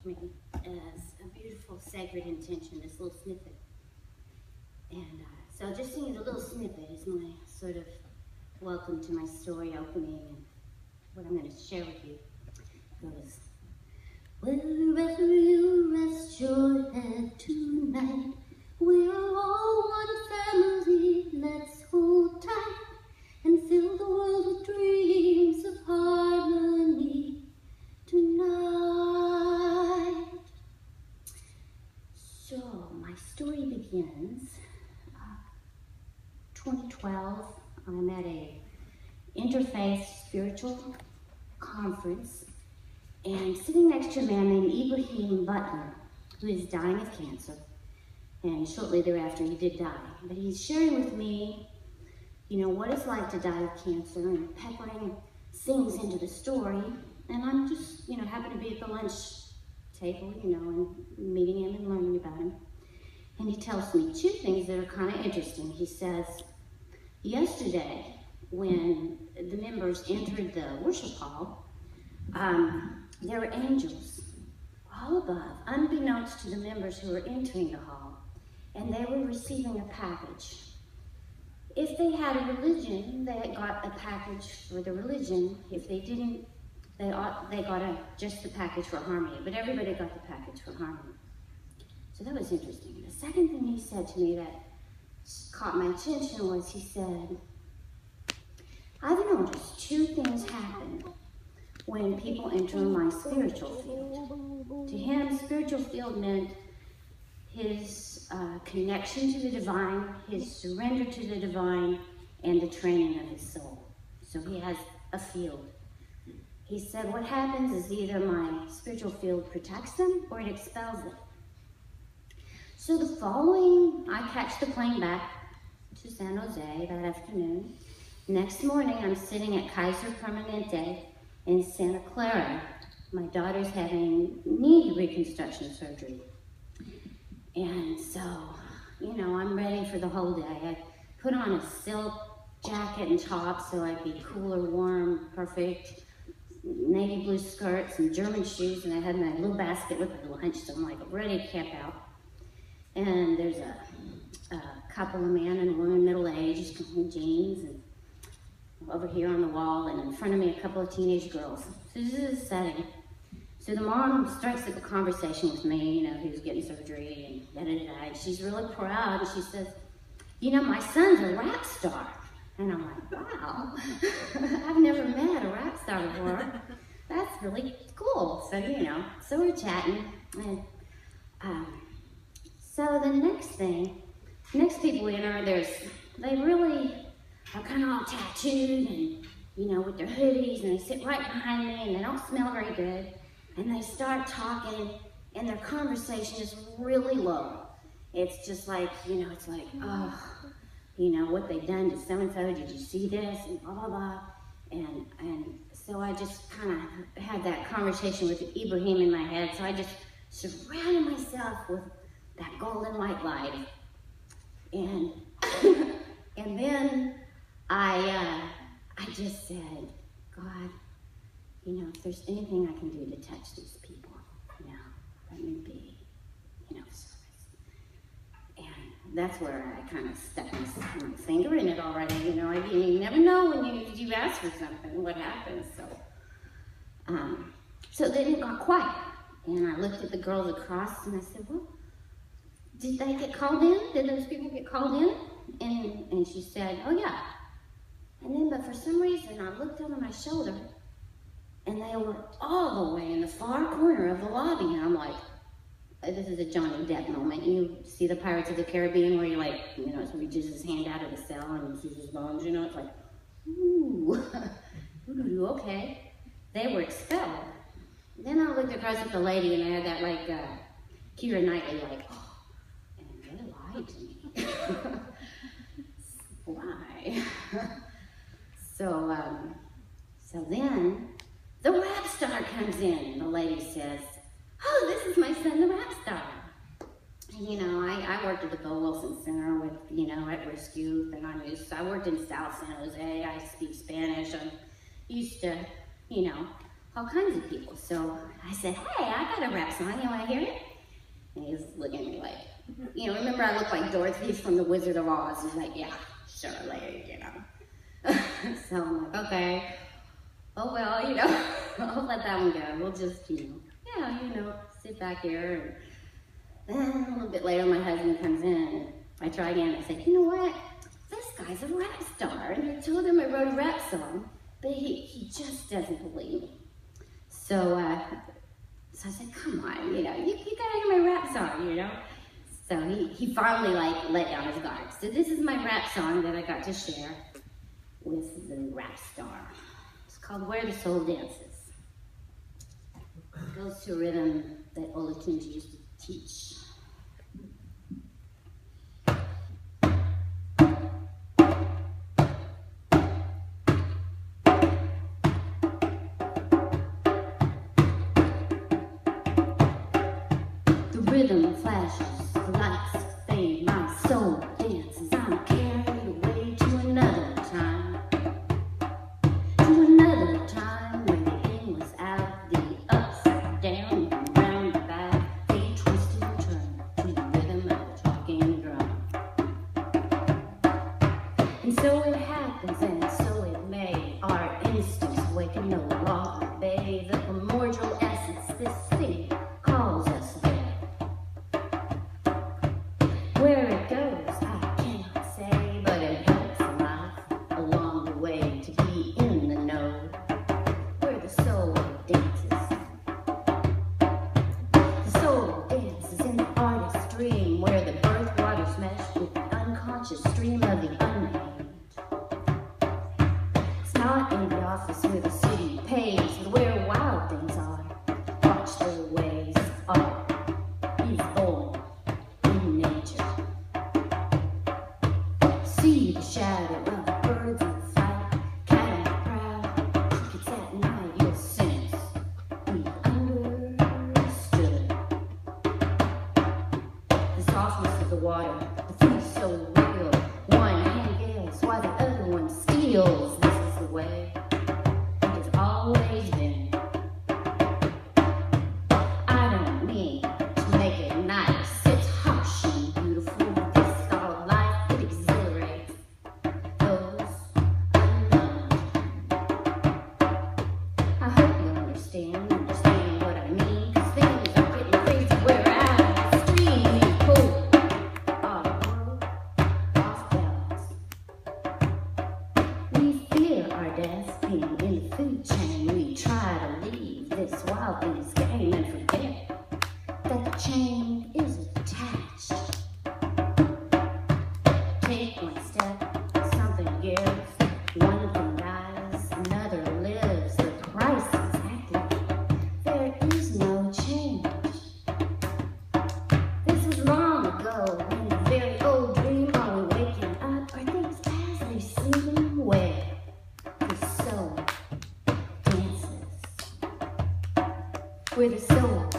me as a beautiful sacred intention, this little snippet. And so I'll just sing a little snippet as my sort of welcome to my story opening and what I'm going to share with you. It goes, wherever you rest your head tonight, we're all one family, let's hold tight and fill the world with dreams of harmony tonight. So my story begins 2012. I'm at a interfaith spiritual conference and sitting next to a man named Ibrahim Butler, who is dying of cancer. And shortly thereafter, he did die. But he's sharing with me, what it's like to die of cancer and peppering things into the story. And I'm just, happen to be at the lunch table, and meeting him and learning about him. And he tells me two things that are kind of interesting. He says, yesterday, when the members entered the worship hall, there were angels all above, unbeknownst to the members who were entering the hall, and they were receiving a package. If they had a religion, they got a package for the religion. If they didn't, they got just the package for harmony, but everybody got the package for harmony. So that was interesting. The second thing he said to me that caught my attention was he said, I've noticed two things happen when people enter my spiritual field. To him, spiritual field meant his connection to the divine, his surrender to the divine, and the training of his soul. So he has a field. He said what happens is either my spiritual field protects them or it expels them. So I catch the plane back to San Jose that afternoon. Next morning, I'm sitting at Kaiser Permanente in Santa Clara. My daughter's having knee reconstruction surgery. And so, I'm ready for the whole day. I put on a silk jacket and top so I'd be cooler, warm, perfect. Navy blue skirts and German shoes, and I had my little basket with my lunch, so I'm ready to camp out. And there's a couple, a man and a woman, middle-aged, in jeans, and over here on the wall, and in front of me a couple of teenage girls. So this is a setting. So the mom strikes up a conversation with me, who's getting surgery, and da-da-da-da, and she's really proud, and she says, my son's a rap star. And I'm like, wow, I've never met a rap star before. That's really cool. So, so we're chatting, and so the next people enter, they really are kind of all tattooed and, with their hoodies, and they sit right behind me, and they don't smell very good, and they start talking, and their conversation is really low. It's just like, it's like, oh, what they've done to so-and-so, did you see this, and blah, blah, blah. And so I just kind of had that conversation with Ibrahim in my head, so I just surrounded myself with that golden white light. And and then I just said, God, if there's anything I can do to touch these people, let me be, service. And that's where I kind of stuck my finger in it already, you never know when you ask for something, what happens. So then it got quiet, and I looked at the girls across, and I said, well, did they get called in? Did those people get called in? And she said, oh yeah. And then, but for some reason, I looked over my shoulder, and they were all the way in the far corner of the lobby, and I'm like, this is a Johnny Depp moment. You see the Pirates of the Caribbean where he reaches his hand out of the cell and sees his bones, it's like, ooh, okay. They were expelled. Then I looked across at the lady, and I had that Keira Knightley, oh, and they lied to me. Why? So then the rap star comes in, and the lady says, oh, this is my son, the rap star. I worked at the Bill Wilson Center with, at-risk youth, and I worked in South San Jose. I speak Spanish. I'm used to, all kinds of people. So I said, hey, I got a rap song, you wanna hear it? And he was looking at me like, you know, remember I look like Dorothy from The Wizard of Oz? He's like, yeah, sure, later, you know. So I'm like, okay, oh well, you know, I'll let that one go. We'll just, sit back here. And then a little bit later, my husband comes in, and I try again. I said, you know what? This guy's a rap star. And I told him I wrote a rap song, but he just doesn't believe me. So I said, come on, you gotta hear my rap song, you know? So he finally let down his guard. So this is my rap song that I got to share with the rap star. It's called Where the Soul Dances. It goes to a rhythm that Ola Tunji used to teach. The rhythm flashes, the lights fade, my soul dances. I'm carried away to another time where the in was out, the upside down, and round the back, they twisted and turned to the rhythm of the talking drum. And so it happens, and so it may, our instincts awaken no longer obey the primordial essence this thing calls us there. Where it goes, I cannot say, but it helps a lot along the way to be in the know, where the soul dances. The soul dances in the artist's dream, where the birth waters mesh with the unconscious stream of the unnamed. It's not in the office where the city pays, but where wild things are. Watch their ways are. He's born in nature. See the shadow of birds in flight, cat and proud, crickets at night. You'll sense we understood the softness of the water, the food so real. One hand gives while the other one steals. This is the way it has always been. I don't mean to make it nice. It's harsh and beautiful. This all life, it exhilarates those unknown. I hope you understand what I mean. 'Cause things are getting crazy where I extremely pull our world off balance. We fear our destiny in the food chain. We try to leave this wild things game and forget that the chain is attached. Take one step, something gives. One thing dies, another lives. The price is active. There is no change. This was long ago, in a very old dream. Are we waking up? Are things as they seem? Where the soul dances. Where the soul